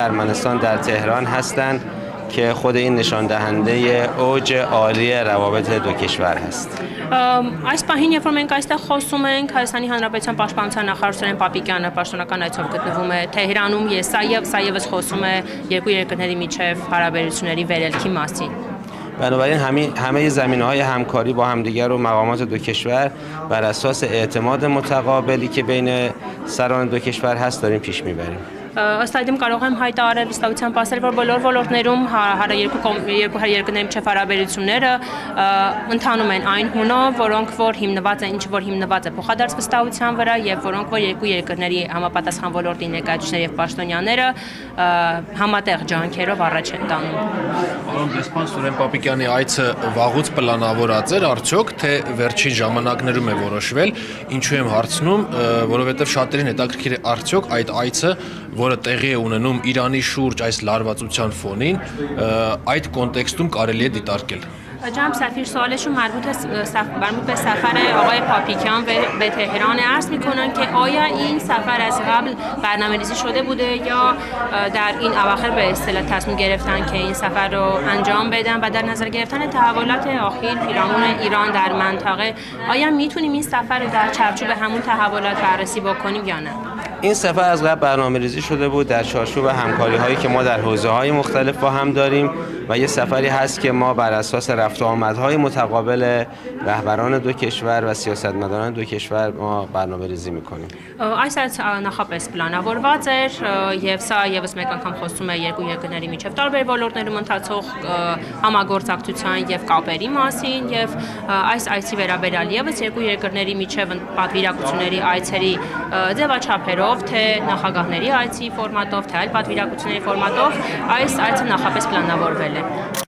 ارمنستان در تهران هستند که خود این نشان دهنده اوج عالی روابط دو کشور هست. Այս պահին, երբ որ մենք այստեղ խոսում ենք, Հայաստանի Հանրապետության պաշտպանության նախարար Սուրեն Պապիկյանը պաշտոնական այցով գտնվում է Թեհրանում, սա ևս խոսում է երկու երկրների միջև հարաբերությունների վերելքի մասին. بنابراین همه زمینه‌های همکاری با همدیگر و مقامات دو کشور بر اساس اعتماد متقابلی که بین سران دو کشور هست داریم پیش میبریم. Ըստ այդմ կարող եմ հայտարարել վստահությամբ ասել, որ բոլոր ոլորտներում երկու երկրների միջև հարաբերությունները ընթանում են այն հունով, որոնք որ հիմնված են, ինչ որ հիմնված է փոխադարձ վստահության վրա եւ որոնք որ երկու երկրների համապատասխան ոլորտի ներկայացուցիչները եւ պաշտոնյաները համատեղ ջանքերով առաջ են տանում։ Պարոն դեսպան Սուրեն Պապիկյանի այցը վաղուց պլանավորած էր արդյոք, թե վերջին ժամանակներում է որոշվել, ինչու եմ հարցնում, որովհետեւ շատերին հետաքրքիր է արդյոք այդ այցը, որը տեղի է ունենում Իրանի շուրջ այս լարվածության ֆոնին, այդ կոնտեքստում կարելի է դիտարկել։ جناب سفیر سوالشون مربوط به سفر آقای پاپیکیان به تهران عرض میکنن که آیا این سفر از قبل برنامه‌ریزی شده بوده یا در این اواخر به اصطلاح تصمیم گرفتن که این سفر رو انجام بدن و در نظر گرفتن تحولات اخیر پیرامون ایران در منطقه آیا میتونیم این سفر رو در چارچوب همون تحولات بررسی بکنیم یا نه؟ این سفر از قبل برنامه‌ریزی شده بود در چارچوب همکاری‌هایی که ما در حوزه‌های مختلف با هم داریم و یه سفری هست که ما بر اساس رفت و آمدهای متقابل رهبران دو کشور و سیاستمداران دو کشور ما برنامه‌ریزی می‌کنیم. Այս նախապես պլանավորված էր եւ սա եւս մեկ անգամ խոսում է երկու երկրների միջև տարբեր ոլորտներում ընթացող համագործակցության եւ կապերի մասին եւ այս այցի վերաբերյալ եւս երկու երկրների միջև պատվիրակությունների այցերի ձևաչափերով թե նախագահների այցի ֆորմատով թե այլ պատվիրակությունների ֆորմատով այս այցը նախապես պլանավորվել է։